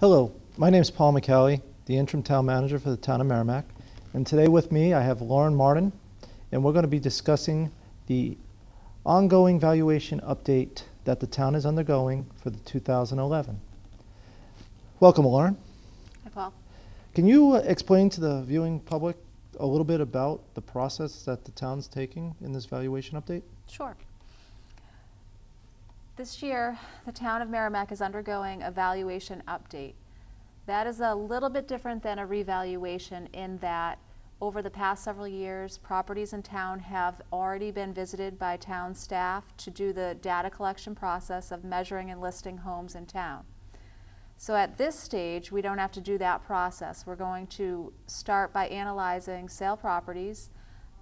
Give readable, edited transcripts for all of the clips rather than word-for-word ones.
Hello, my name is Paul Micali, the Interim Town Manager for the Town of Merrimack. And today with me I have Loren Martin, and we're going to be discussing the ongoing valuation update that the town is undergoing for the 2011. Welcome, Loren. Hi, Paul. Can you explain to the viewing public a little bit about the process that the town's taking in this valuation update? Sure. This year, the town of Merrimack is undergoing a valuation update. That is a little bit different than a revaluation in that over the past several years, properties in town have already been visited by town staff to do the data collection process of measuring and listing homes in town. So at this stage, we don't have to do that process. We're going to start by analyzing sale properties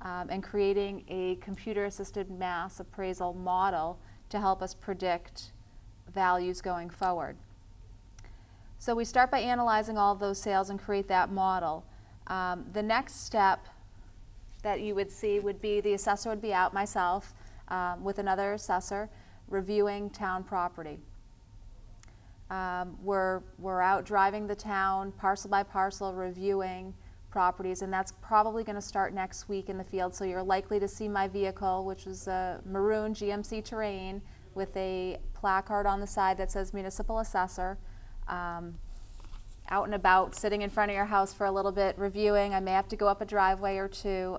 and creating a computer-assisted mass appraisal model to help us predict values going forward. So we start by analyzing all of those sales and create that model. The next step that you would see would be the assessor would be out, myself, with another assessor, reviewing town property. We're out driving the town parcel by parcel, reviewing properties, and that's probably going to start next week in the field. So you're likely to see my vehicle, which is a maroon GMC Terrain with a placard on the side that says Municipal Assessor, out and about, sitting in front of your house for a little bit, reviewing. I may have to go up a driveway or two,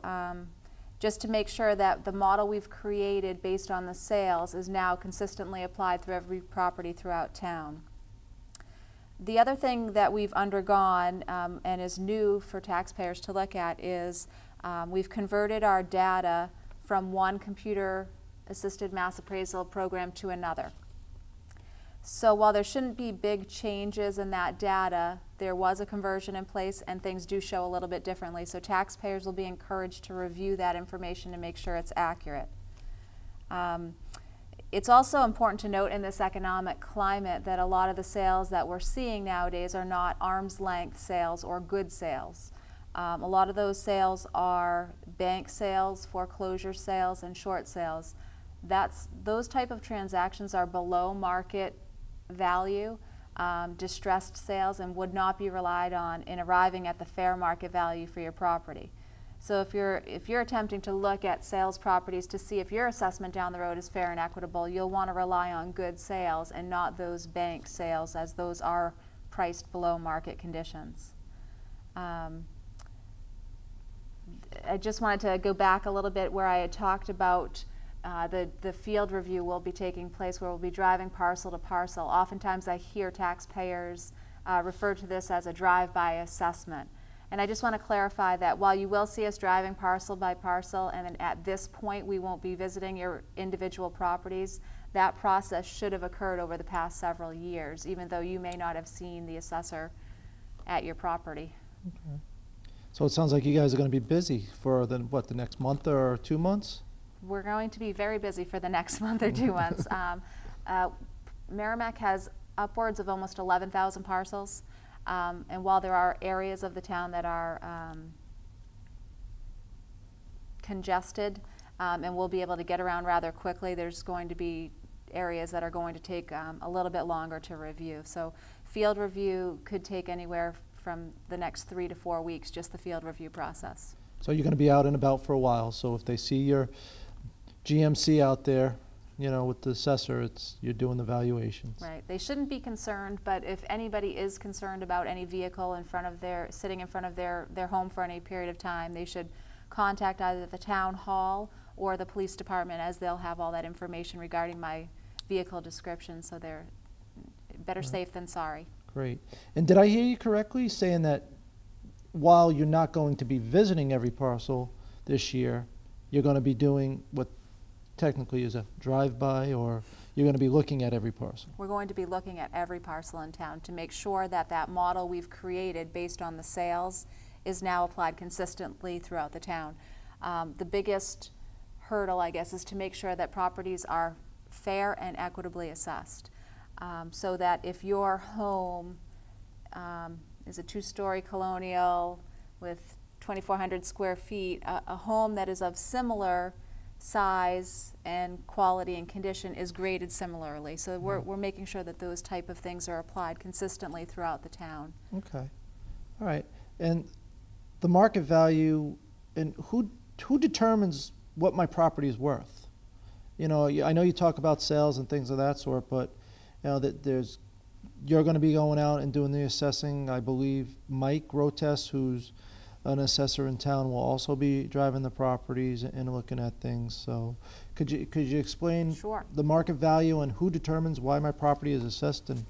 just to make sure that the model we've created based on the sales is now consistently applied through every property throughout town. The other thing that we've undergone and is new for taxpayers to look at is we've converted our data from one computer-assisted mass appraisal program to another. So while there shouldn't be big changes in that data, there was a conversion in place and things do show a little bit differently. So taxpayers will be encouraged to review that information to make sure it's accurate. It's also important to note in this economic climate that a lot of the sales that we're seeing nowadays are not arm's length sales or good sales. A lot of those sales are bank sales, foreclosure sales, and short sales. Those type of transactions are below market value, distressed sales, and would not be relied on in arriving at the fair market value for your property. So if you're attempting to look at sales properties to see if your assessment down the road is fair and equitable, you'll want to rely on good sales and not those bank sales, as those are priced below market conditions. I just wanted to go back a little bit where I had talked about the field review will be taking place, where we'll be driving parcel to parcel. Oftentimes I hear taxpayers refer to this as a drive-by assessment. And I just want to clarify that while you will see us driving parcel by parcel, and at this point we won't be visiting your individual properties, that process should have occurred over the past several years, even though you may not have seen the assessor at your property. Okay. So it sounds like you guys are going to be busy for the next month or 2 months? We're going to be very busy for the next month or 2 months. Merrimack has upwards of almost 11,000 parcels. And while there are areas of the town that are congested and we'll be able to get around rather quickly, there's going to be areas that are going to take a little bit longer to review. So field review could take anywhere from the next 3 to 4 weeks, just the field review process. So you're going to be out and about for a while, so if they see your GMC out there, you know, with the assessor, you're doing the valuations. Right. They shouldn't be concerned, but if anybody is concerned about any vehicle sitting in front of their home for any period of time, they should contact either the town hall or the police department, as they'll have all that information regarding my vehicle description, so they're better safe than sorry. Great. And did I hear you correctly saying that while you're not going to be visiting every parcel this year, you're going to be doing what technically is a drive-by, or you're going to be looking at every parcel? We're going to be looking at every parcel in town to make sure that that model we've created based on the sales is now applied consistently throughout the town. The biggest hurdle, I guess, is to make sure that properties are fair and equitably assessed, so that if your home is a 2-story colonial with 2,400 square feet, a home that is of similar size and quality and condition is graded similarly. So we're making sure that those type of things are applied consistently throughout the town. Okay. All right. And the market value, and who determines what my property is worth? You know, I know you talk about sales and things of that sort, but you know that you're going to be going out and doing the assessing. I believe Mike Rotes, who's an assessor in town, will also be driving the properties and looking at things. So could you explain Sure. the market value and who determines why my property is assessed? And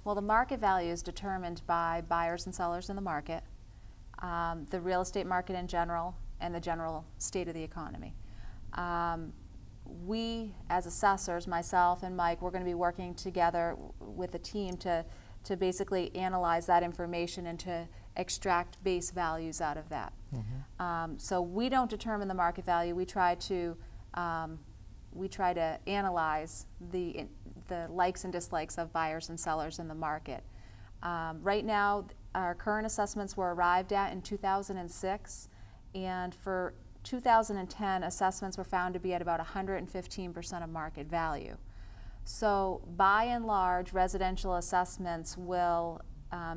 well, the market value is determined by buyers and sellers in the market, the real estate market in general, and the general state of the economy. We, as assessors, myself and Mike, we're going to be working together with a team to basically analyze that information and to extract base values out of that. So we don't determine the market value. We try to analyze the likes and dislikes of buyers and sellers in the market. Right now, our current assessments were arrived at in 2006, and for 2010, assessments were found to be at about 115% of market value. So by and large, residential assessments will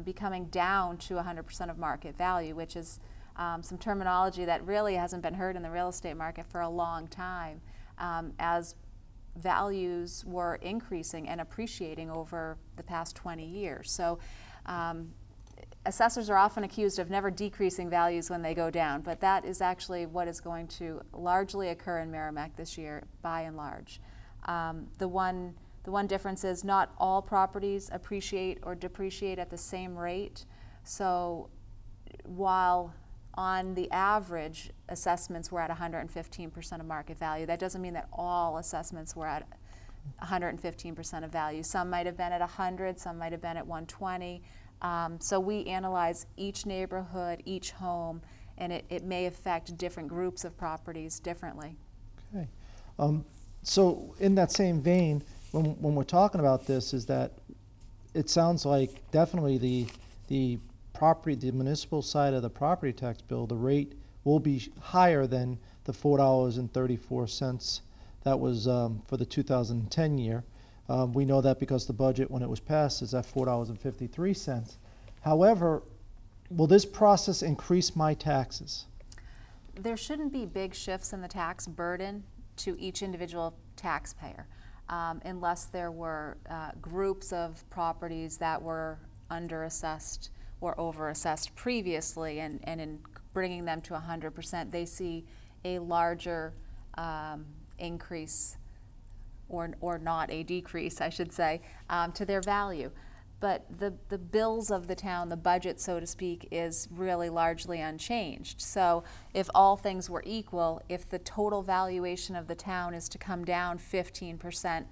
be coming down to 100% of market value, which is some terminology that really hasn't been heard in the real estate market for a long time, as values were increasing and appreciating over the past 20 years. So assessors are often accused of never decreasing values when they go down, but that is actually what is going to largely occur in Merrimack this year, by and large. The one difference is not all properties appreciate or depreciate at the same rate. So while on the average assessments were at 115% of market value, that doesn't mean that all assessments were at 115% of value. Some might have been at 100, some might have been at 120. So we analyze each neighborhood, each home, and it may affect different groups of properties differently. okay. So in that same vein, when we're talking about this, is that it sounds like definitely the municipal side of the property tax bill, the rate will be higher than the $4.34 that was for the 2010 year. We know that because the budget, when it was passed, is at $4.53. However, will this process increase my taxes? There shouldn't be big shifts in the tax burden to each individual taxpayer, unless there were groups of properties that were under-assessed or over-assessed previously, and in bringing them to 100%, they see a larger increase, or not a decrease, I should say, to their value. But the bills of the town, the budget, so to speak, is really largely unchanged. So if all things were equal, if the total valuation of the town is to come down 15%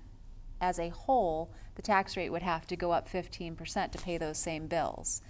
as a whole, the tax rate would have to go up 15% to pay those same bills,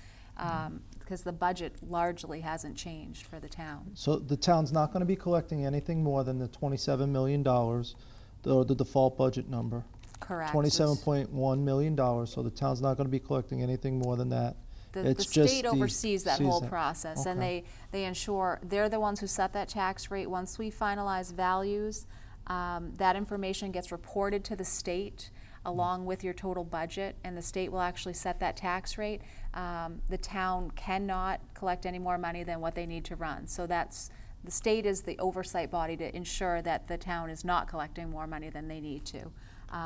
because the budget largely hasn't changed for the town. So the town's not going to be collecting anything more than the $27 million, the default budget number. Correct. $27.1 million, so the town's not going to be collecting anything more than that. The state oversees that whole process, and they ensure they're the ones who set that tax rate. Once we finalize values, that information gets reported to the state along with your total budget, and the state will actually set that tax rate. The town cannot collect any more money than what they need to run. So the state is the oversight body to ensure that the town is not collecting more money than they need to.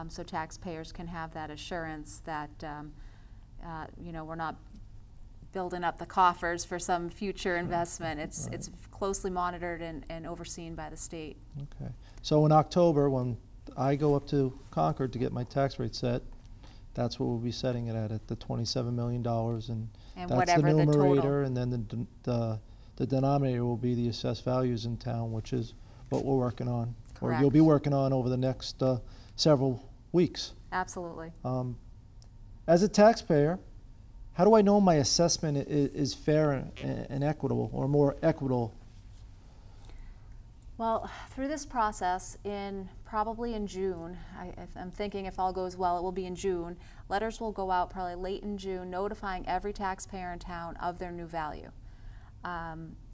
So taxpayers can have that assurance that you know, we're not building up the coffers for some future investment. It's closely monitored and overseen by the state. Okay. So in October, when I go up to Concord to get my tax rate set, that's what we'll be setting it at the $27 million, and that's the numerator, and then the denominator will be the assessed values in town, which is what we're working on. Correct. Or you'll be working on over the next several weeks. Absolutely. As a taxpayer, how do I know my assessment is fair and equitable, or more equitable? Well, through this process, probably in June, I'm thinking if all goes well, it will be in June. Letters will go out probably late in June, notifying every taxpayer in town of their new value.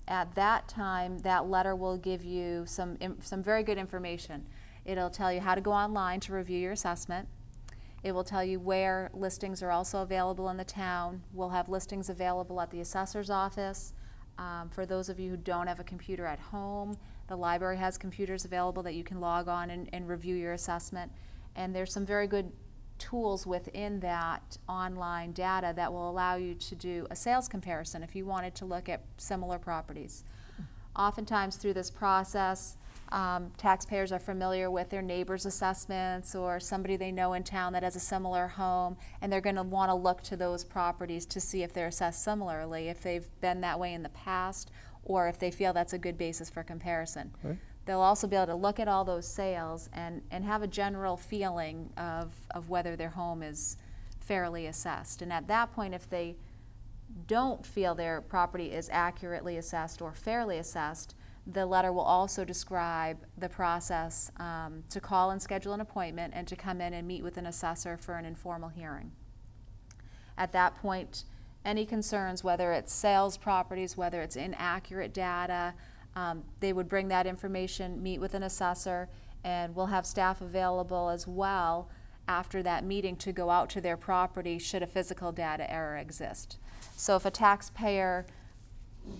At that time, that letter will give you some very good information. It'll tell you how to go online to review your assessment. It will tell you where listings are also available in the town. We'll have listings available at the assessor's office. For those of you who don't have a computer at home, the library has computers available that you can log on and review your assessment. And there's some very good tools within that online data that will allow you to do a sales comparison if you wanted to look at similar properties. Oftentimes through this process, taxpayers are familiar with their neighbor's assessments or somebody they know in town that has a similar home, and they're going to want to look to those properties to see if they're assessed similarly, if they've been that way in the past, or if they feel that's a good basis for comparison. Okay. They'll also be able to look at all those sales and have a general feeling of whether their home is fairly assessed. And at that point, if they don't feel their property is accurately assessed or fairly assessed, the letter will also describe the process to call and schedule an appointment and to come in and meet with an assessor for an informal hearing. At that point, any concerns, whether it's sales properties, whether it's inaccurate data, they would bring that information, meet with an assessor, and we'll have staff available as well after that meeting to go out to their property should a physical data error exist. So if a taxpayer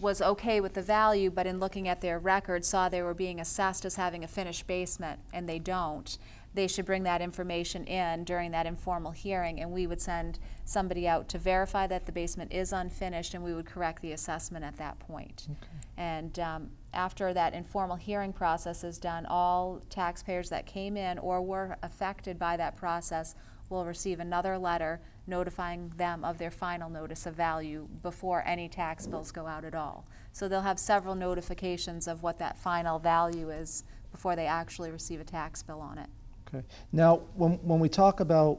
was okay with the value, but in looking at their record saw they were being assessed as having a finished basement and they don't, they should bring that information in during that informal hearing, and we would send somebody out to verify that the basement is unfinished, and we would correct the assessment at that point. Okay. And after that informal hearing process is done, all taxpayers that came in or were affected by that process will receive another letter notifying them of their final notice of value before any tax bills go out at all. So they'll have several notifications of what that final value is before they actually receive a tax bill on it. Okay. Now, when we talk about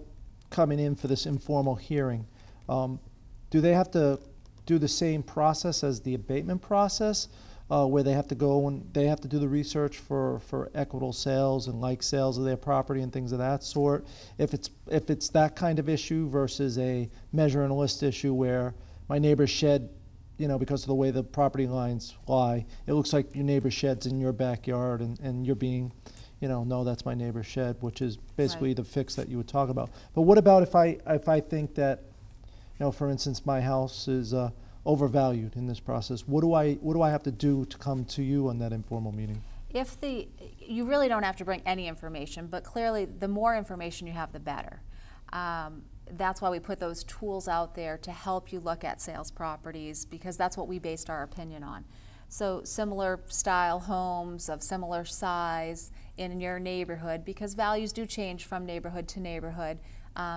coming in for this informal hearing, do they have to do the same process as the abatement process, where they have to go and they have to do the research for equitable sales and like sales of their property and things of that sort? If it's that kind of issue versus a measure and list issue where my neighbor's shed, you know, because of the way the property lines lie, it looks like your neighbor's shed's in your backyard, and you're being, you know, no, that's my neighbor's shed, which is basically right. The fix that you would talk about. But what about if I think that, you know, for instance, my house is overvalued in this process? What do I have to do to come to you on that informal meeting? You really don't have to bring any information, but clearly the more information you have, the better. That's why we put those tools out there to help you look at sales properties, because that's what we based our opinion on. So similar style homes of similar size in your neighborhood, because values do change from neighborhood to neighborhood.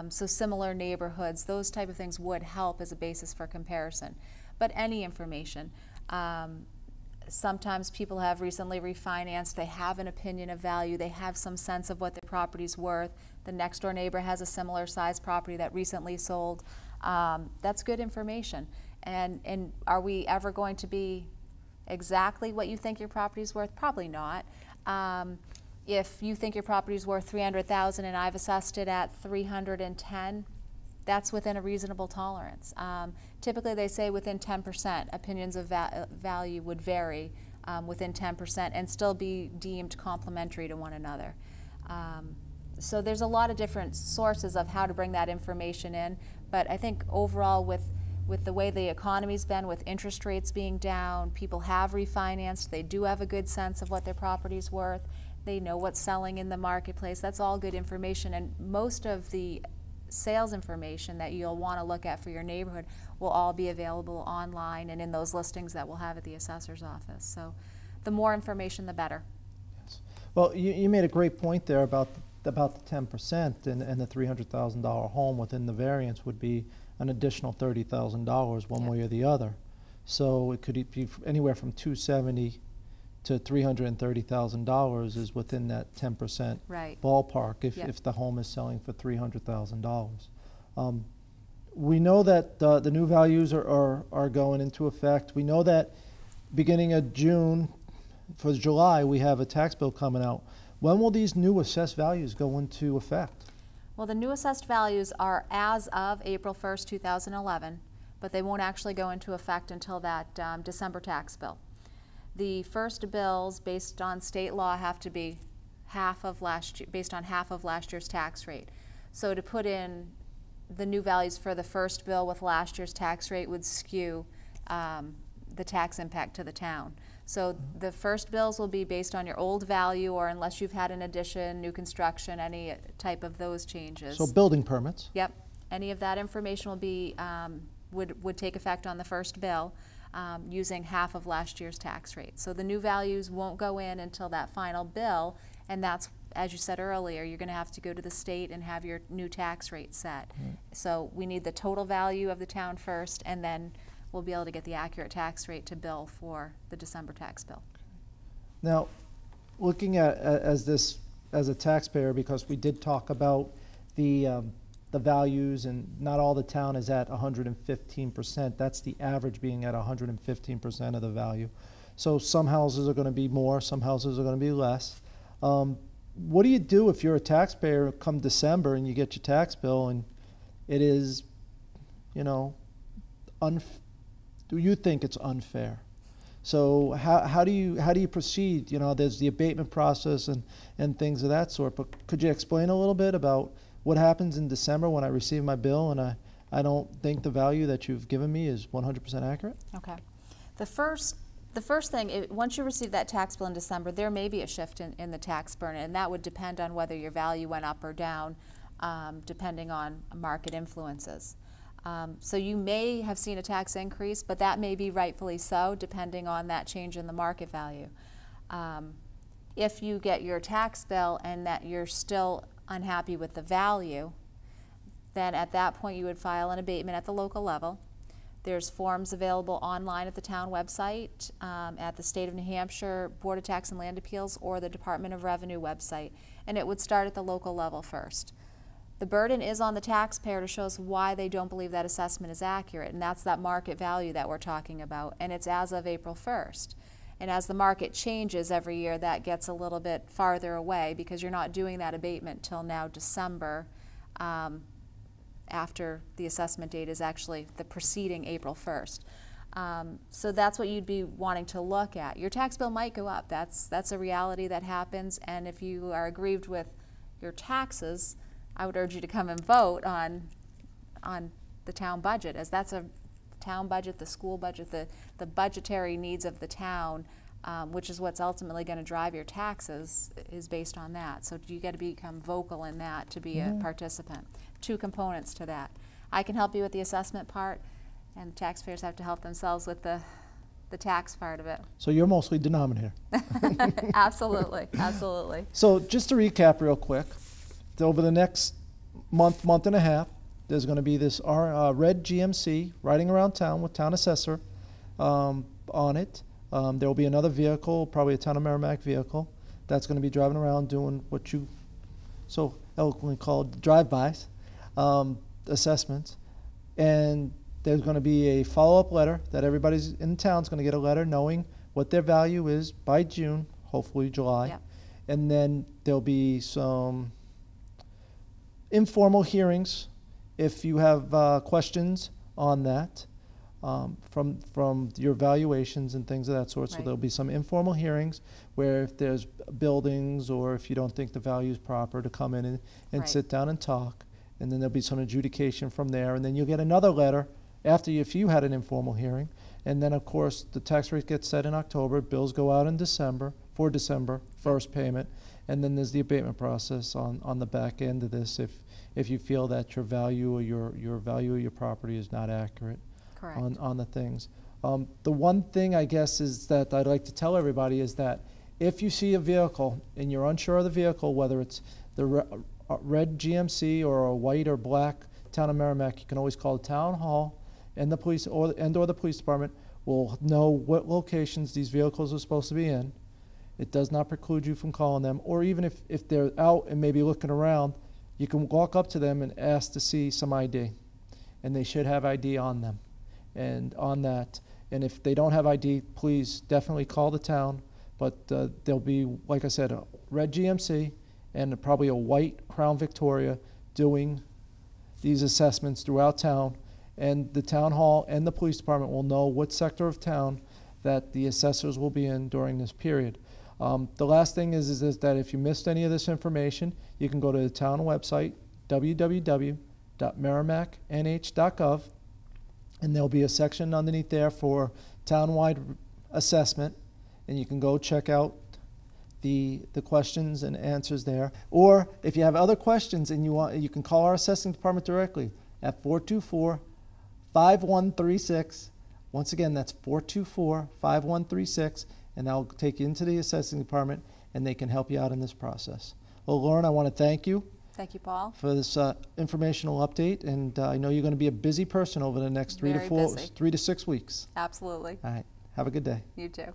So similar neighborhoods, those type of things would help as a basis for comparison. But any information. Sometimes people have recently refinanced, they have an opinion of value, they have some sense of what their property's worth. The next door neighbor has a similar size property that recently sold. That's good information. And are we ever going to be exactly what you think your property's worth? Probably not. If you think your property's worth $300,000 and I've assessed it at $310,000, that's within a reasonable tolerance. Typically they say within 10%, opinions of value would vary within 10% and still be deemed complementary to one another. So there's a lot of different sources of how to bring that information in, but I think overall with the way the economy's been, with interest rates being down, people have refinanced, they do have a good sense of what their property's worth, they know what's selling in the marketplace. That's all good information, and most of the sales information that you'll want to look at for your neighborhood will all be available online and in those listings that we'll have at the assessor's office. So the more information, the better. Yes. Well, you made a great point there about the 10%, and the $300,000 home within the variance would be an additional $30,000 one way or the other. So it could be anywhere from $270,000 to $330,000 is within that 10% right. ballpark if the home is selling for $300,000. We know that the new values are going into effect. We know that beginning of June, for July, we have a tax bill coming out. When will these new assessed values go into effect? Well, the new assessed values are as of April 1st, 2011, but they won't actually go into effect until that December tax bill. The first bills, based on state law, have to be based on half of last year's tax rate. So to put in the new values for the first bill with last year's tax rate would skew the tax impact to the town. So the first bills will be based on your old value, or unless you've had an addition, new construction, any type of those changes. So building permits. Yep. Any of that information will be, would take effect on the first bill using half of last year's tax rate. So the new values won't go in until that final bill, and that's, as you said earlier, you're going to have to go to the state and have your new tax rate set. So we need the total value of the town first, and then we'll be able to get the accurate tax rate to bill for the December tax bill. Now, looking at as a taxpayer, because we did talk about the values, and not all the town is at 115%. That's the average being at 115% of the value. So some houses are going to be more, some houses are going to be less. What do you do if you're a taxpayer come December and you get your tax bill and it is, you know, do you think it's unfair? So how do you proceed? You know, there's the abatement process and things of that sort, but could you explain a little bit about what happens in December when I receive my bill and I don't think the value that you've given me is 100% accurate? Okay. The first thing, once you receive that tax bill in December, there may be a shift in the tax burden, and that would depend on whether your value went up or down, depending on market influences. So you may have seen a tax increase, but that may be rightfully so, depending on that change in the market value. If you get your tax bill and that you're still unhappy with the value, then at that point you would file an abatement at the local level. There's forms available online at the town website, at the State of New Hampshire Board of Tax and Land Appeals, or the Department of Revenue website, and it would start at the local level first. The burden is on the taxpayer to show us why they don't believe that assessment is accurate, and that's that market value that we're talking about, and it's as of April 1st. And as the market changes every year, that gets a little bit farther away, because you're not doing that abatement till now December, after the assessment date is actually the preceding April 1st. So that's what you'd be wanting to look at. Your tax bill might go up. That's a reality that happens, and if you are aggrieved with your taxes, I would urge you to come and vote on the town budget, as that's a town budget, the school budget, the budgetary needs of the town, which is what's ultimately going to drive your taxes, is based on that. So you got to become vocal in that to be a participant. Two components to that. I can help you with the assessment part, and taxpayers have to help themselves with the tax part of it. So you're mostly denominator. Absolutely, absolutely. So just to recap real quick, over the next month and a half, there's going to be this red GMC riding around town with town assessor on it. There will be another vehicle, probably a town of Merrimack vehicle, that's going to be driving around doing what you so eloquently called drive-bys, assessments. And there's going to be a follow-up letter that everybody's in town is going to get a letter knowing what their value is by June, hopefully July. Yep. And then there'll be some informal hearings if you have questions on that from your valuations and things of that sort. Right. So there'll be some informal hearings where if there's buildings or if you don't think the value is proper, to come in and Right. sit down and talk. And then there'll be some adjudication from there. And then you'll get another letter after if you had an informal hearing. And then, of course, the tax rate gets set in October. Bills go out in December, for December, first payment. And then there's the abatement process on the back end of this if you feel that your value or your value of your property is not accurate. Correct. On the things. The one thing I guess is that I'd like to tell everybody is that if you see a vehicle and you're unsure of the vehicle, whether it's the red GMC or a white or black town of Merrimack, you can always call the town hall and the police or the police department will know what locations these vehicles are supposed to be in. It does not preclude you from calling them, or even if they're out and maybe looking around, you can walk up to them and ask to see some ID, and they should have ID on them. And on that, and if they don't have ID, please definitely call the town, but there'll be, like I said, a red GMC and probably a white Crown Victoria doing these assessments throughout town, and the town hall and the police department will know what sector of town that the assessors will be in during this period. The last thing is that if you missed any of this information, you can go to the town website, www.merrimacknh.gov, and there'll be a section underneath there for townwide assessment, and you can go check out the questions and answers there. Or if you have other questions and you can call our assessing department directly at 424-5136. Once again, that's 424-5136, and that'll take you into the assessing department, and they can help you out in this process. Well, Lauren, I want to thank you. Thank you, Paul. For this informational update, and I know you're going to be a busy person over the next 3 to 6 weeks. Absolutely. All right. Have a good day. You too.